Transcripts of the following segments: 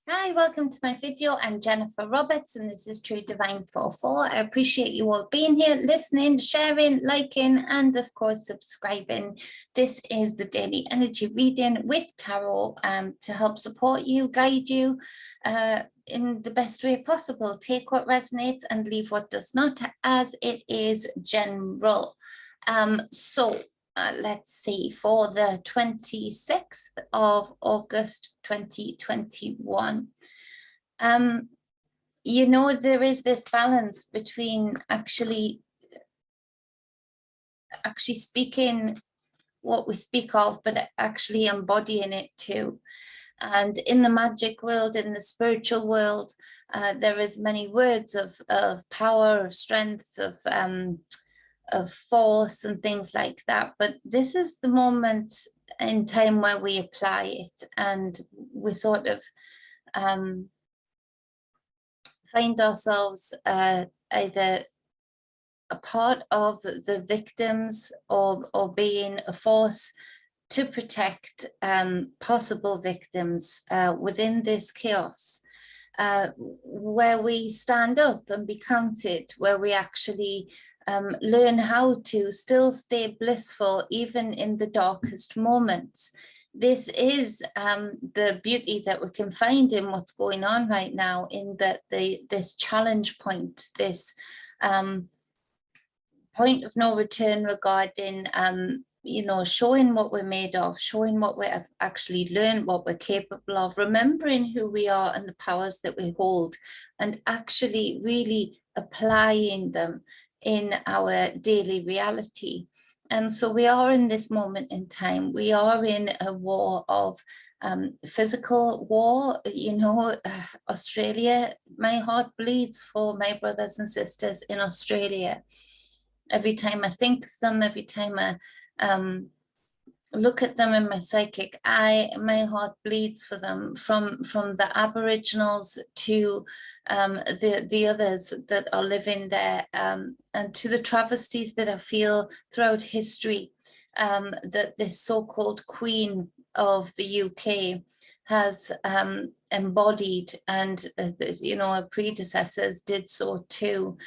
Hi, welcome to my video. I'm Jennifer Roberts and this is True Divine 4-4. I appreciate you all being here, listening, sharing, liking, and of course subscribing. This is the daily energy reading with tarot to help support you, guide you in the best way possible. Take what resonates and leave what does not, as it is general. Let's see, for the 26th of August 2021. You know, there is this balance between actually speaking what we speak of, but actually embodying it too. And in the magic world, in the spiritual world, there is many words of power, of strength, of force and things like that, but this is the moment in time where we apply it, and we sort of find ourselves either a part of the victims or being a force to protect possible victims within this chaos, where we stand up and be counted, where we actually learn how to still stay blissful even in the darkest moments. This is the beauty that we can find in what's going on right now, in that this challenge point, this point of no return regarding you know, showing what we're made of, showing what we have actually learned, what we're capable of, remembering who we are and the powers that we hold, and actually really applying them in our daily reality. And so we are in this moment in time, we are in a war of physical war. You know, Australia, my heart bleeds for my brothers and sisters in Australia. Every time I think of them, every time I look at them in my psychic eye, my heart bleeds for them, from the Aboriginals to the others that are living there, and to the travesties that I feel throughout history, that this so-called Queen of the UK has embodied, and you know, her predecessors did so too,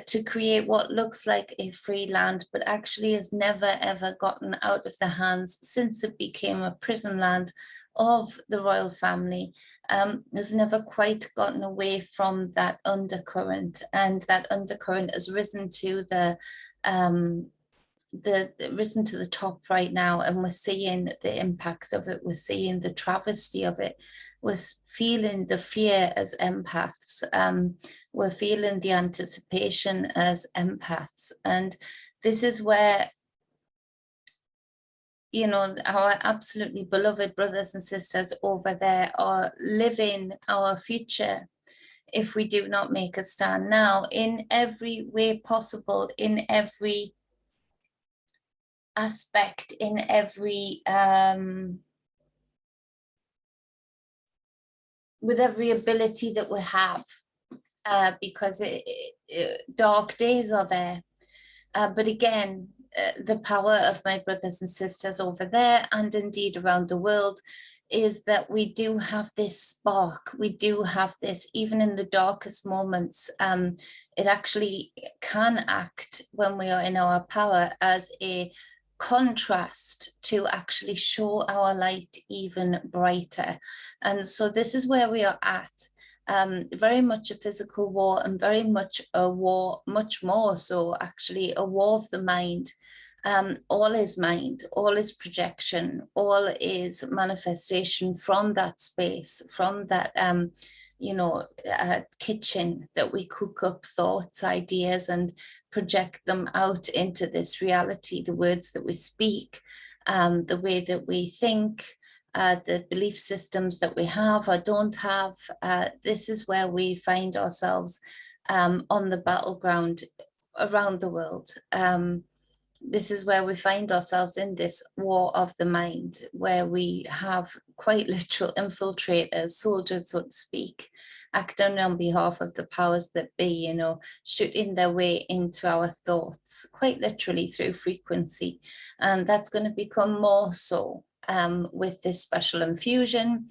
to create what looks like a free land, but actually has never ever gotten out of the hands since it became a prison land of the royal family. Has never quite gotten away from that undercurrent, and that undercurrent has risen to the top right now, and we're seeing the impact of it, we're seeing the travesty of it, we're feeling the fear as empaths, we're feeling the anticipation as empaths. And this is where, you know, our absolutely beloved brothers and sisters over there are living our future if we do not make a stand now, in every way possible, in every aspect, in every with every ability that we have, because dark days are there, but again, the power of my brothers and sisters over there, and indeed around the world, is that we do have this spark, we do have this, even in the darkest moments. It actually can act, when we are in our power, as a contrast to actually show our light even brighter. And so this is where we are at, very much a physical war, and very much a war, much more so actually, a war of the mind. All is mind, all is projection, all is manifestation from that space, from that you know, kitchen that we cook up thoughts, ideas, and project them out into this reality. The words that we speak, the way that we think, the belief systems that we have or don't have. This is where we find ourselves on the battleground around the world. This is where we find ourselves, in this war of the mind, where we have quite literal infiltrators, soldiers, so to speak, acting on behalf of the powers that be, you know, shooting their way into our thoughts, quite literally through frequency. And that's going to become more so with this special infusion.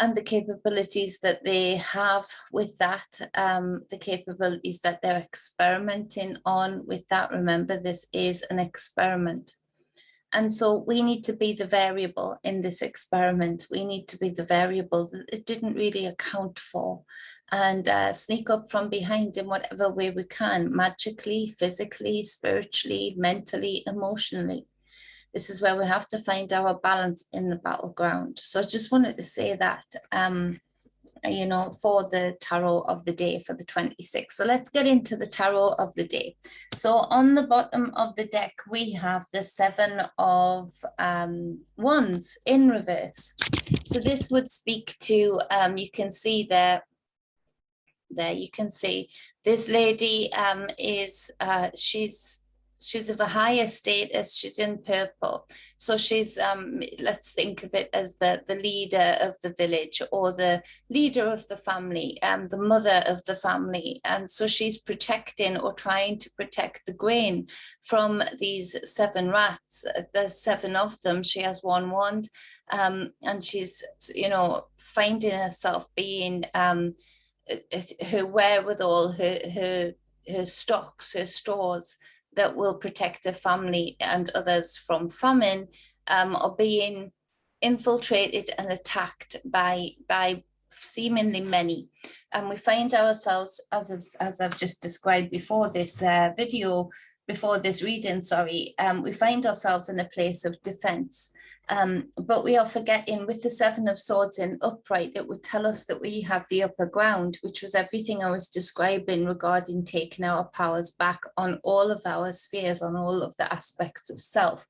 and the capabilities that they have with that, the capabilities that they're experimenting on with that. Remember, this is an experiment. And so we need to be the variable in this experiment. We need to be the variable that it didn't really account for, and sneak up from behind in whatever way we can, magically, physically, spiritually, mentally, emotionally. This is where we have to find our balance in the battleground. So I just wanted to say that, you know, for the tarot of the day for the 26th. So let's get into the tarot of the day. So on the bottom of the deck, we have the 7 of Wands in reverse. So this would speak to, you can see there you can see this lady is, she's of a higher status. She's in purple. So she's, let's think of it as the leader of the village, or the leader of the family, the mother of the family. And so she's protecting, or trying to protect, the grain from these 7 rats. There's 7 of them. She has 1 wand, and she's, you know, finding herself being, her wherewithal, her stocks, her stores, that will protect the family and others from famine, are being infiltrated and attacked by seemingly many. And we find ourselves, as I've just described before this before this reading, sorry, we find ourselves in a place of defense. But we are forgetting, with the 7 of Swords in upright, it would tell us that we have the upper ground, which was everything I was describing regarding taking our powers back on all of our spheres, on all of the aspects of self.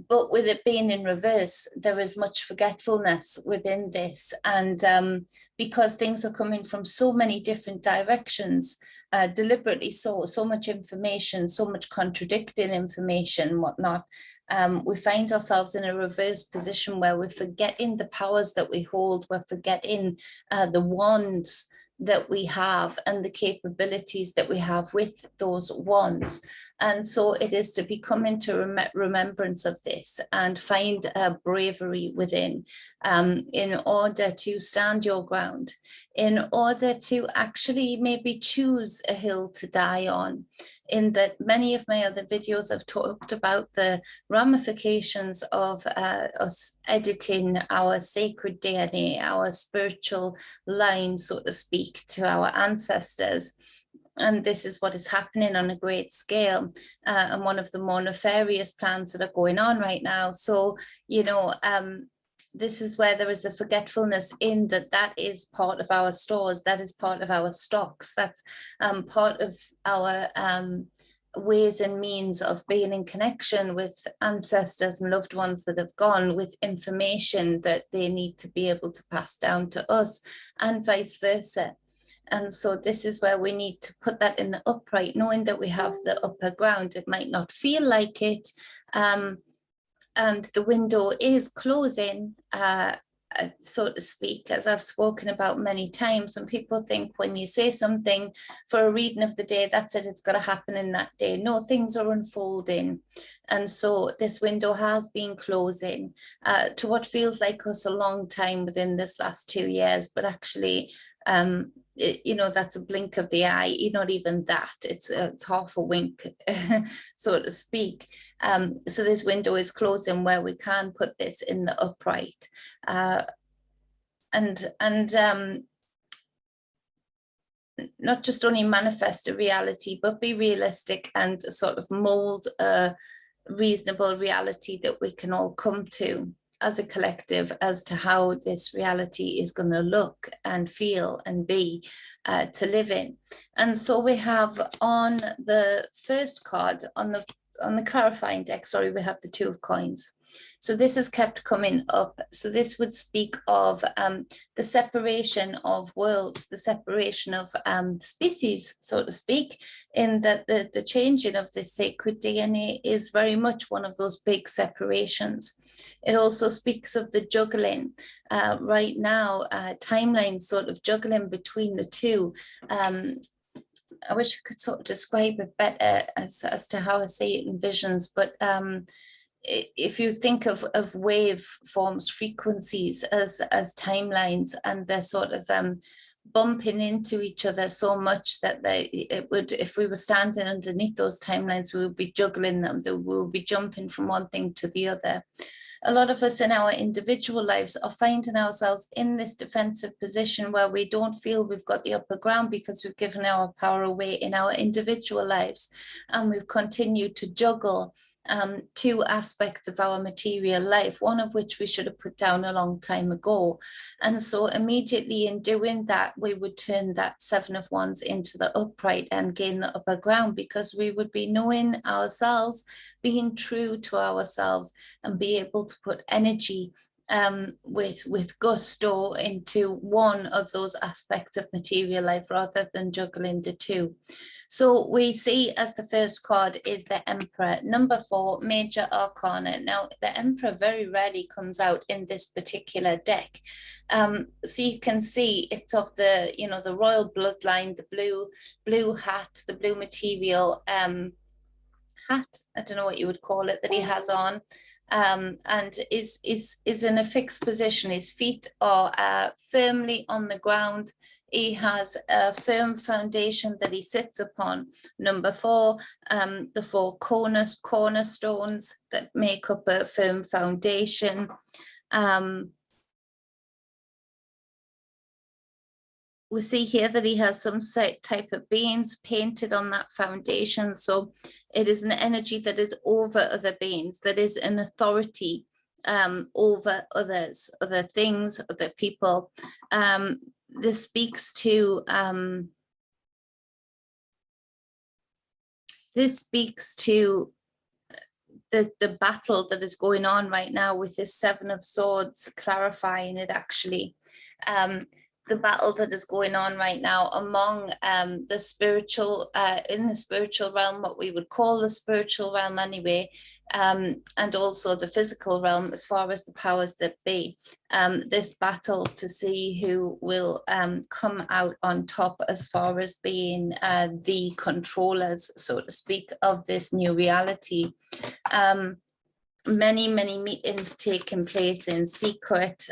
But with it being in reverse, there is much forgetfulness within this. And because things are coming from so many different directions, deliberately so much information, so much contradicting information, whatnot, we find ourselves in a reverse position where we're forgetting the powers that we hold. We're forgetting the wands that we have and the capabilities that we have with those wands. And so it is to become into remembrance of this and find bravery within, in order to stand your ground, in order to actually maybe choose a hill to die on. In that many of my other videos have talked about the ramifications of us editing our sacred DNA, our spiritual line, so to speak, to our ancestors. And this is what is happening on a great scale, and one of the more nefarious plans that are going on right now. So, you know, this is where there is a forgetfulness in that is part of our stores, that is part of our stocks, that's part of our ways and means of being in connection with ancestors and loved ones that have gone, with information that they need to be able to pass down to us, and vice versa. And so this is where we need to put that in the upright, knowing that we have the upper ground. It might not feel like it, and the window is closing, so to speak, as I've spoken about many times. And people think when you say something for a reading of the day, that's it, it's got to happen in that day. No, things are unfolding. And so this window has been closing to what feels like us a long time within this last 2 years, but actually, you know, that's a blink of the eye, not even that, it's half a wink, so to speak. So this window is closing where we can put this in the upright, and not just only manifest a reality, but be realistic and sort of mold a reasonable reality that we can all come to as a collective, as to how this reality is going to look and feel and be, to live in. And so we have on the first card, on the clarifying deck, sorry, we have the 2 of coins. So this has kept coming up. So this would speak of the separation of worlds, the separation of species, so to speak, in that the changing of this sacred DNA is very much one of those big separations. It also speaks of the juggling right now, timelines sort of juggling between the 2. I wish I could sort of describe it better as to how I see it in visions, but if you think of wave forms, frequencies as timelines, and they're sort of bumping into each other so much that it would, if we were standing underneath those timelines, we would be juggling them, we would be jumping from one thing to the other. A lot of us in our individual lives are finding ourselves in this defensive position where we don't feel we've got the upper ground because we've given our power away in our individual lives, and we've continued to juggle two aspects of our material life, one of which we should have put down a long time ago. And so immediately in doing that, we would turn that 7 of Wands into the upright and gain the upper ground, because we would be knowing ourselves, being true to ourselves, and be able to put energy with gusto into one of those aspects of material life rather than juggling the two. So we see as the first card is the Emperor, number 4, Major Arcana. Now, the Emperor very rarely comes out in this particular deck. So you can see it's of the, you know, the royal bloodline, the blue hat, the blue material hat, I don't know what you would call it, that he has on. And is in a fixed position. His feet are firmly on the ground. He has a firm foundation that he sits upon. Number 4, the 4 cornerstones that make up a firm foundation. We see here that he has some type of beings painted on that foundation. So it is an energy that is over other beings, that is an authority over others, other things, other people. This speaks to the battle that is going on right now with this 7 of Swords, clarifying it actually. The battle that is going on right now among the spiritual, in the spiritual realm, what we would call the spiritual realm anyway, and also the physical realm as far as the powers that be. This battle to see who will come out on top as far as being the controllers, so to speak, of this new reality. Many meetings taking place in secret,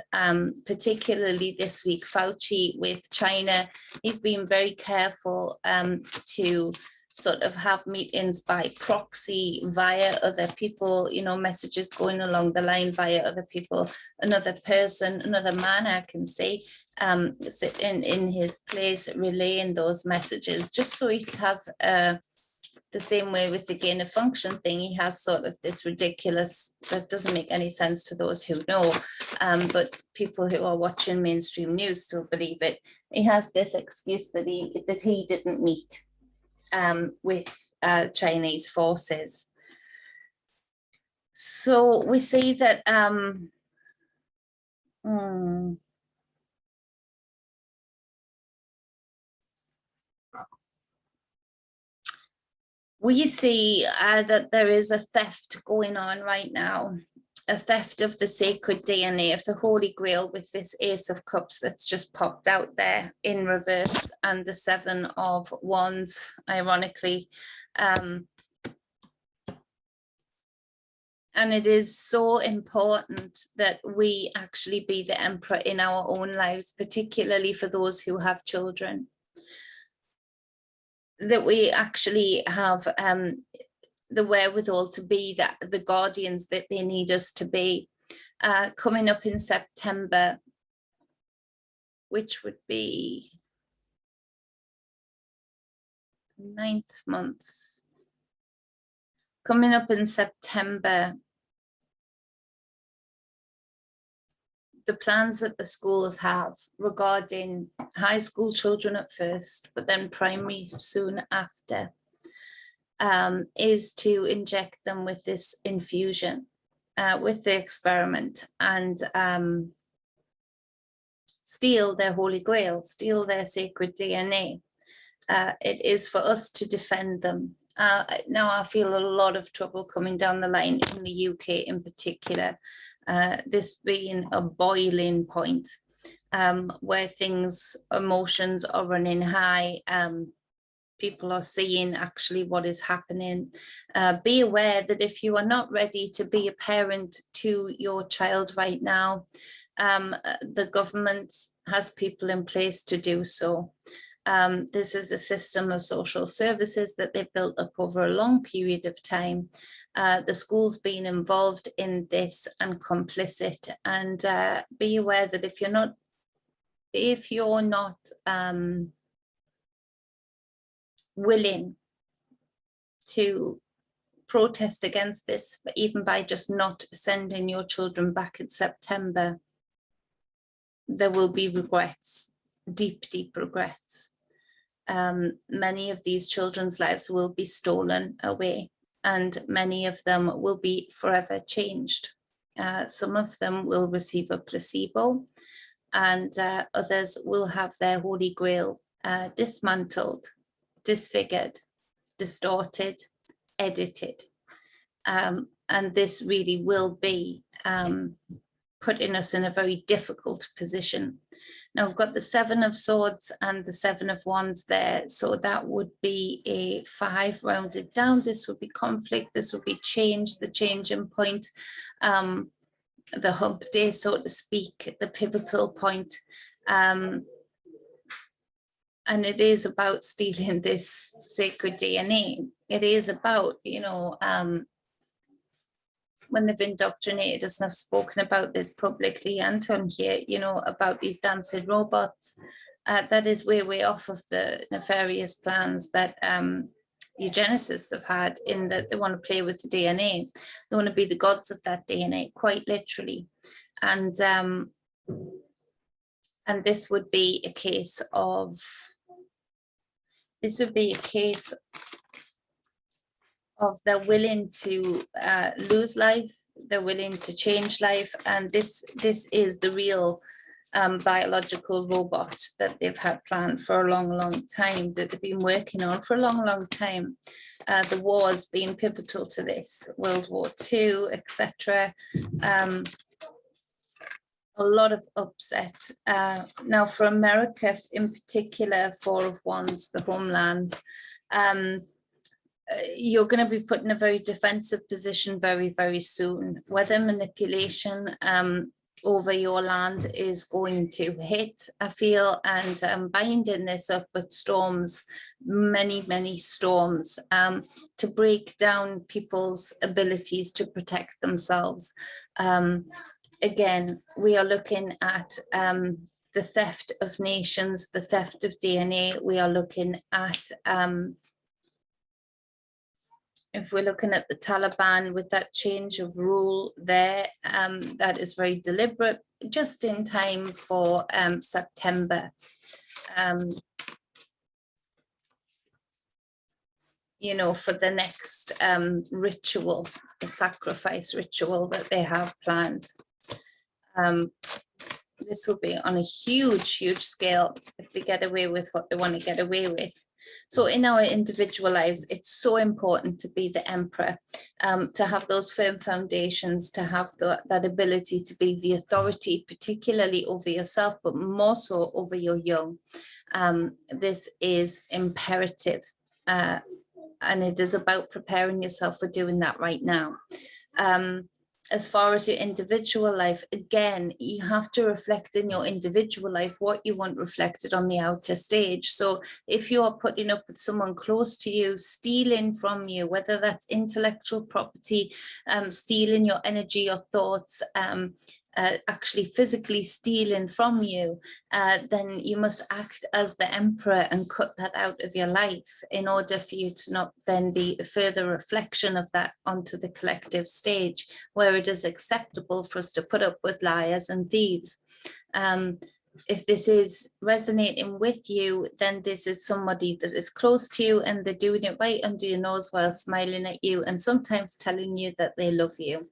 particularly this week. Fauci with China, he's been very careful to sort of have meetings by proxy via other people, you know, messages going along the line via other people, another person, another man I can say, sitting in his place relaying those messages, just so he has the same way with the gain of function thing. He has sort of this ridiculous, that doesn't make any sense to those who know, but people who are watching mainstream news still believe it. He has this excuse that he didn't meet with Chinese forces. So we see that we see that there is a theft going on right now, a theft of the sacred DNA of the Holy Grail, with this Ace of Cups that's just popped out there in reverse, and the 7 of Wands, ironically. And it is so important that we actually be the Emperor in our own lives, particularly for those who have children, that we actually have the wherewithal to be the guardians that they need us to be. Coming up in September, which would be 9th month, coming up in September, the plans that the schools have regarding high school children at first, but then primary soon after, is to inject them with this infusion, with the experiment, and steal their Holy Grail, steal their sacred DNA. It is for us to defend them. Now I feel a lot of trouble coming down the line in the UK in particular, this being a boiling point, where emotions are running high. people are seeing actually what is happening. Be aware that if you are not ready to be a parent to your child right now, the government has people in place to do so. This is a system of social services that they've built up over a long period of time. The school's been involved in this and complicit, and be aware that if you're not willing to protest against this, even by just not sending your children back in September, there will be regrets, deep regrets. Many of these children's lives will be stolen away, and many of them will be forever changed. Some of them will receive a placebo, and others will have their holy grail dismantled, disfigured, distorted, edited. And this really will be putting us in a very difficult position. Now we've got the 7 of Swords and the 7 of Wands there, so that would be a 5 rounded down. This would be conflict, this would be change, the changing point, the hump day, so to speak, the pivotal point. And it is about stealing this sacred DNA. It is about, you know, when they've indoctrinated us, and I've spoken about this publicly and on here, you know, about these dancing robots, that is way off of the nefarious plans that eugenicists have had, in that they want to play with the DNA. They want to be the gods of that DNA, quite literally. And this would be a case of, they're willing to lose life, they're willing to change life, and this is the real biological robot that they've had planned for a long time, that they've been working on for a long time. The war has been pivotal to this, World War II, etc. A lot of upset. Now for America in particular, 4 of Wands, the homeland, you're going to be put in a very defensive position very soon. Weather manipulation over your land is going to hit, I feel, and binding this up with storms, many storms, to break down people's abilities to protect themselves. Again, we are looking at the theft of nations, the theft of DNA. We are looking at if we're looking at the Taliban with that change of rule there, that is very deliberate, just in time for September. You know, for the next ritual, the sacrifice ritual that they have planned. This will be on a huge scale if they get away with what they want to get away with. So in our individual lives, it's so important to be the emperor, to have those firm foundations, to have that ability to be the authority, particularly over yourself, but more so over your young. This is imperative, and it is about preparing yourself for doing that right now. As far as your individual life, again, you have to reflect in your individual life what you want reflected on the outer stage. So if you are putting up with someone close to you, stealing from you, whether that's intellectual property, stealing your energy, your thoughts, actually physically stealing from you, then you must act as the emperor and cut that out of your life in order for you to not then be a further reflection of that onto the collective stage, where it is acceptable for us to put up with liars and thieves. If this is resonating with you, then this is somebody that is close to you and they're doing it right under your nose while smiling at you and sometimes telling you that they love you.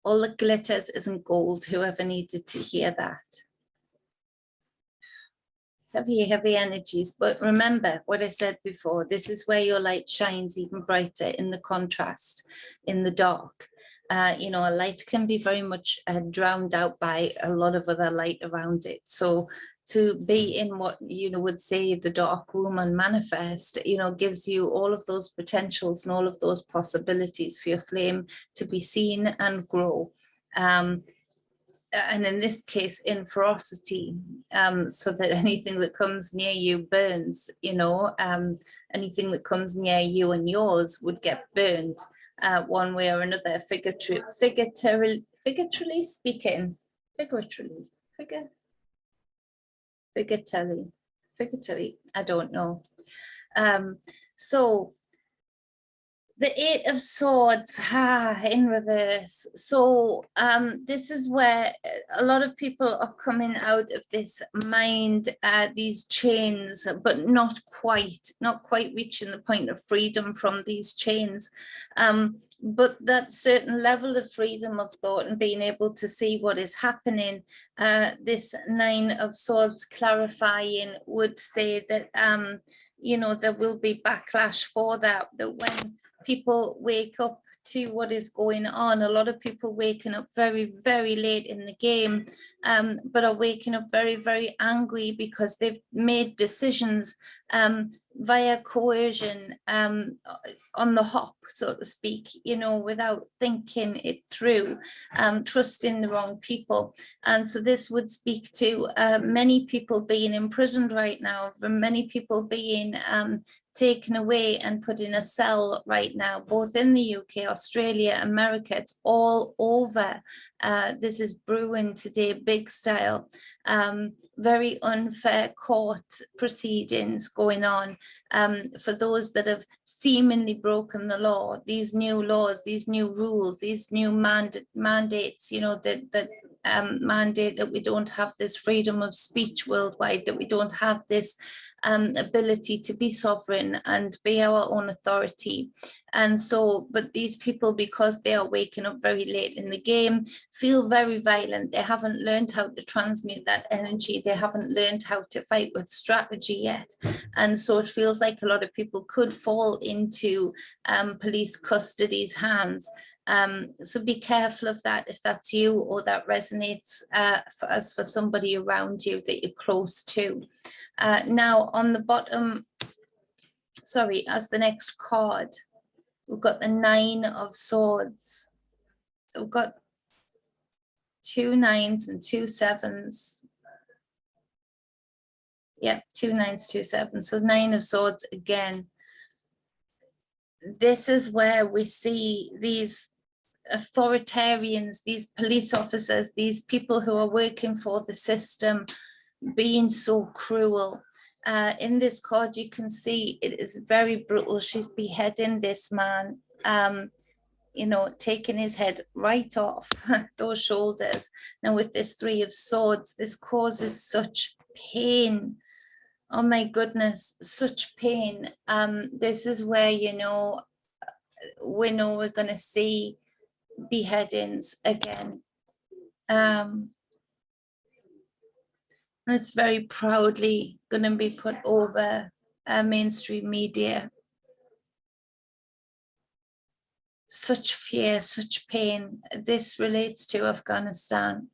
All that glitters isn't gold, whoever needed to hear that. Heavy energies, but remember what I said before, this is where your light shines even brighter, in the contrast, in the dark. You know, a light can be very much drowned out by a lot of other light around it. So to be in what would say the dark room and manifest, gives you all of those potentials and all of those possibilities for your flame to be seen and grow. And in this case, in ferocity, so that anything that comes near you burns, anything that comes near you and yours would get burned one way or another, figuratively speaking, figuratively, I don't know. So the Eight of Swords, in reverse. So this is where a lot of people are coming out of this mind, these chains, but not quite reaching the point of freedom from these chains. But that certain level of freedom of thought and being able to see what is happening, this Nine of Swords clarifying would say that, there will be backlash for that when people wake up to what is going on. A lot of people waking up very, very late in the game, but are waking up very, very angry because they've made decisions via coercion, on the hop, so to speak, without thinking it through, trusting the wrong people. And so this would speak to many people being imprisoned right now, many people being taken away and put in a cell right now, both in the UK, Australia, America. It's all over. This is brewing today, big style. Very unfair court proceedings going on for those that have seemingly broken the law. These new laws, these new rules, these new mandates, that mandate that we don't have this freedom of speech worldwide, that we don't have this ability to be sovereign and be our own authority. And so, but these people, because they are waking up very late in the game, feel very violent. They haven't learned how to transmute that energy. They haven't learned how to fight with strategy yet. And so it feels like a lot of people could fall into police custody's hands. So be careful of that if that's you or that resonates for somebody around you that you're close to. Now on the bottom, sorry, as the next card, we've got the Nine of Swords. So we've got 2 9s and 2 7s. Yep, 2 9s, 2 7s. So Nine of Swords again. This is where we see these authoritarians, these police officers, these people who are working for the system being so cruel. In this card, you can see it is very brutal. She's beheading this man, taking his head right off those shoulders. Now with this Three of Swords, this causes such pain. Oh my goodness, such pain. This is where, we know we're going to see beheadings again. And it's very proudly going to be put over mainstream media. Such fear, such pain. This relates to Afghanistan.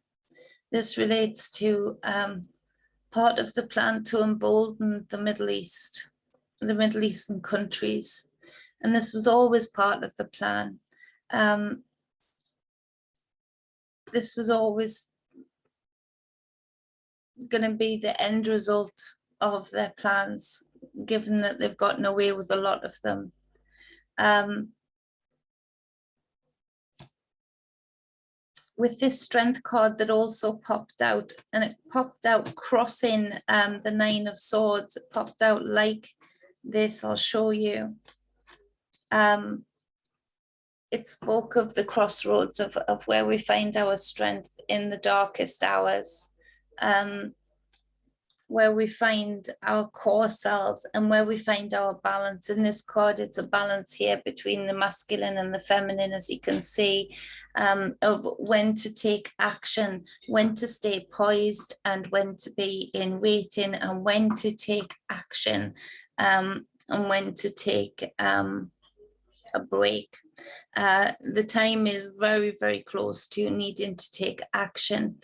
This relates to part of the plan to embolden the Middle East, the Middle Eastern countries. And this was always part of the plan. This was always going to be the end result of their plans, given that they've gotten away with a lot of them. With this Strength card that also popped out, and it popped out crossing the Nine of Swords. It popped out like this. I'll show you. It spoke of the crossroads of where we find our strength in the darkest hours, where we find our core selves and where we find our balance. In this card, it's a balance here between the masculine and the feminine, as you can see, of when to take action, when to stay poised, and when to be in waiting, and when to take action, and when to take a break. The time is very, very close to needing to take action.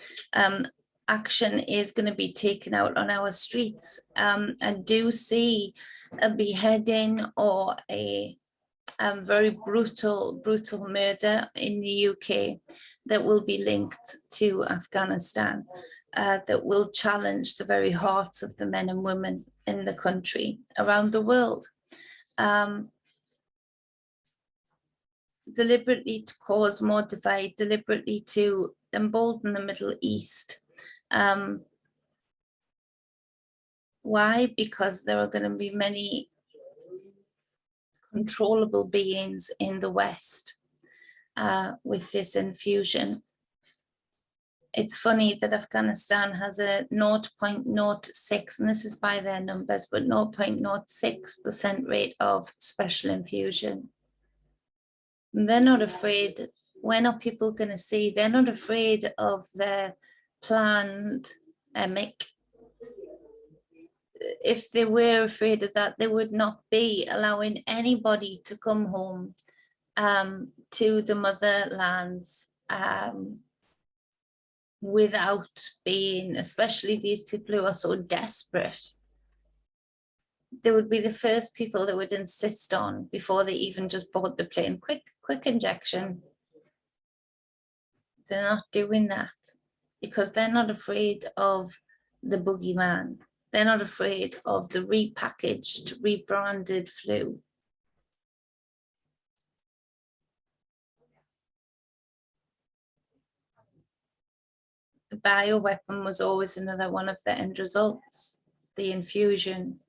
action is going to be taken out on our streets. And do see a beheading or a very brutal murder in the UK that will be linked to Afghanistan, that will challenge the very hearts of the men and women in the country, around the world. Deliberately to cause more divide, deliberately to embolden the Middle East. Why? Because there are going to be many controllable beings in the West with this infusion. It's funny that Afghanistan has a 0.06, and this is by their numbers, but 0.06% rate of special infusion. And they're not afraid. When are people going to see? They're not afraid of their planned emic. If they were afraid of that, they would not be allowing anybody to come home to the motherlands without being, especially these people who are so desperate. They would be the first people that would insist on, before they even just board the plane, quick injection. They're not doing that because they're not afraid of the boogeyman. They're not afraid of the repackaged, rebranded flu. The bioweapon was always another one of the end results. The infusion,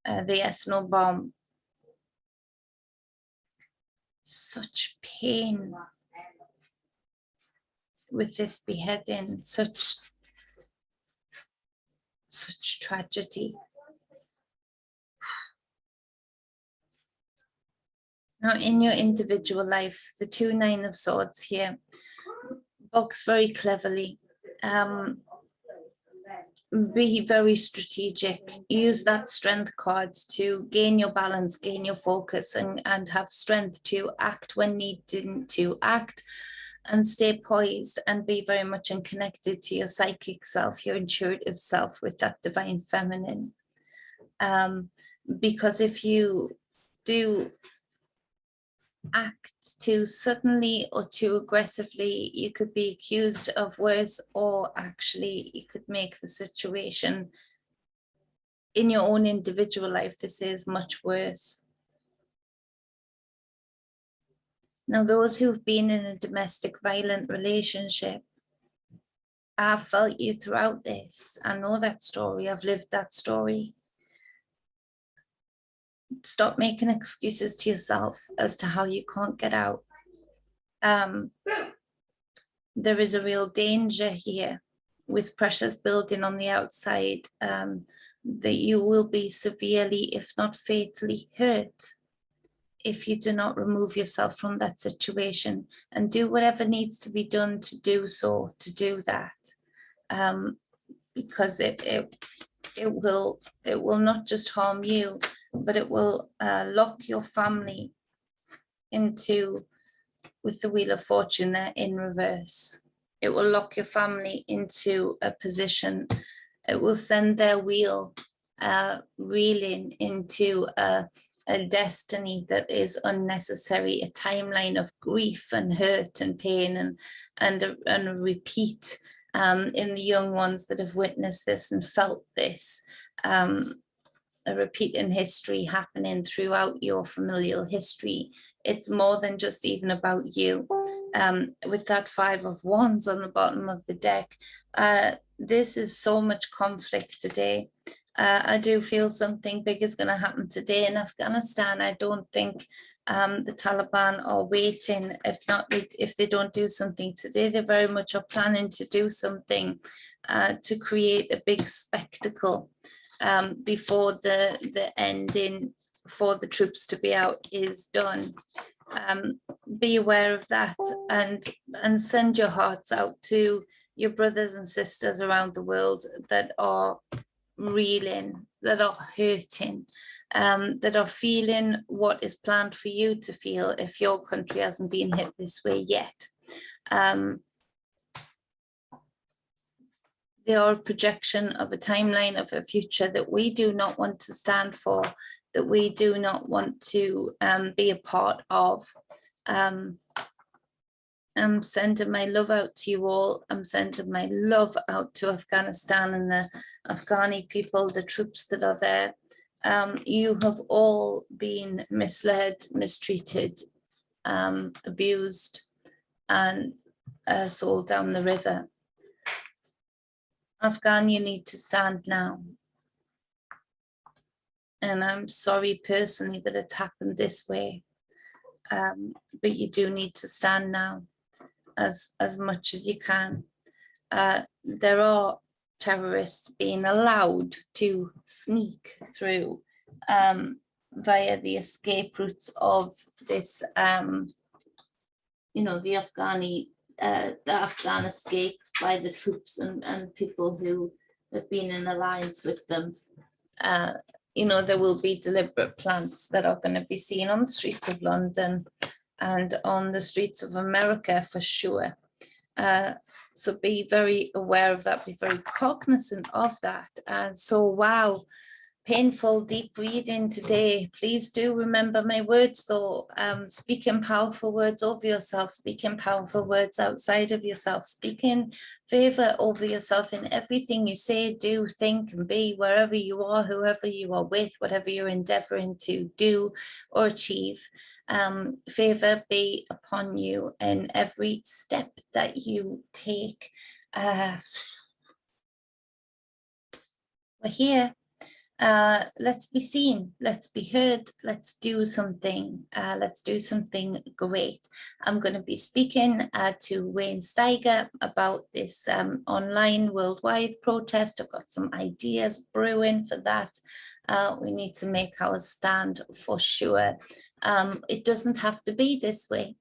the ethanol bomb. Such pain with this beheading, such tragedy. Now, in your individual life, the 2 9 of Swords here box very cleverly. Be very strategic. Use that strength card to gain your balance, gain your focus, and have strength to act when needed to act, and stay poised and be very much connected to your psychic self, your intuitive self, with that divine feminine. Because if you do act too suddenly or too aggressively, you could be accused of worse, or actually you could make the situation in your own individual life, this is much worse. Now, those who've been in a domestic violent relationship, I've felt you throughout this. I know that story. I've lived that story. Stop making excuses to yourself as to how you can't get out. There is a real danger here with pressures building on the outside, that you will be severely, if not fatally, hurt if you do not remove yourself from that situation and do whatever needs to be done to do so, to do that. Because it will not just harm you, but it will lock your family into, with the Wheel of Fortune there in reverse. It will lock your family into a position. It will send their wheel reeling into a destiny that is unnecessary, a timeline of grief and hurt and pain, and a repeat in the young ones that have witnessed this and felt this. A repeat in history happening throughout your familial history. It's more than just even about you. With that 5 of Wands on the bottom of the deck, this is so much conflict today. I do feel something big is going to happen today in Afghanistan. I don't think the Taliban are waiting. If they don't do something today, they very much are planning to do something to create a big spectacle before the ending for the troops to be out is done. Be aware of that, and send your hearts out to your brothers and sisters around the world that are reeling, that are hurting, that are feeling what is planned for you to feel if your country hasn't been hit this way yet. They are a projection of a timeline of a future that we do not want to stand for, that we do not want to be a part of. I'm sending my love out to you all. I'm sending my love out to Afghanistan and the Afghani people, the troops that are there. You have all been misled, mistreated, abused, and sold down the river. Afghan, you need to stand now. And I'm sorry personally that it's happened this way. But you do need to stand now as much as you can. There are terrorists being allowed to sneak through via the escape routes of this, you know, the Afghan escape by the troops and people who have been in alliance with them. You know, there will be deliberate plans that are going to be seen on the streets of London and on the streets of America for sure. So be very aware of that, be very cognizant of that. And so, wow, painful, deep reading today. Please do remember my words though. Speaking powerful words over yourself, speaking powerful words outside of yourself, speaking favor over yourself in everything you say, do, think, and be, wherever you are, whoever you are with, whatever you're endeavoring to do or achieve. Favor be upon you in every step that you take. We're here. Let's be seen, let's be heard, let's do something great. I'm going to be speaking to Wayne Steiger about this online worldwide protest. I've got some ideas brewing for that. We need to make our stand for sure. It doesn't have to be this way.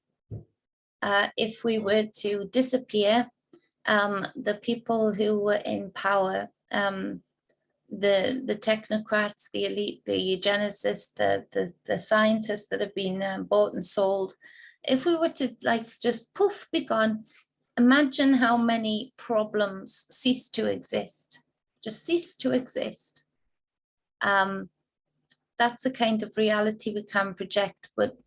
If we were to disappear, the people who were in power, the technocrats, the elite, the eugenicists, the scientists that have been bought and sold, if we were to like just poof, be gone, imagine how many problems cease to exist, just cease to exist. That's the kind of reality we can project, but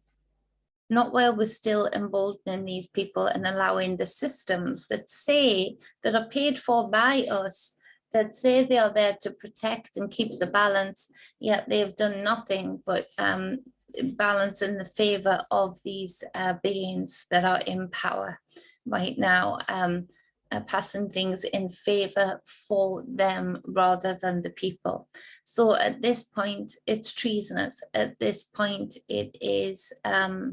not while we're still emboldening these people and allowing the systems that are paid for by us, that say they are there to protect and keep the balance, yet they've done nothing but balance in the favor of these beings that are in power right now, passing things in favor for them rather than the people. So at this point, it's treasonous. At this point, it is a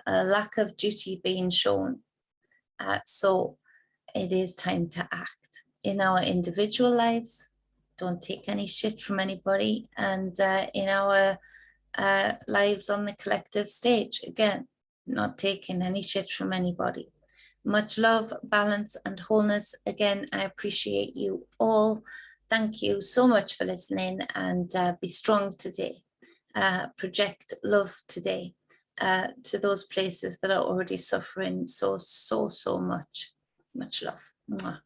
lack of duty being shown. So it is time to act in our individual lives. Don't take any shit from anybody, and in our lives on the collective stage, again, not taking any shit from anybody. Much love, balance, and wholeness. Again, I appreciate you all. Thank you so much for listening, and be strong today. Project love today. To those places that are already suffering so much. Much love. Mwah.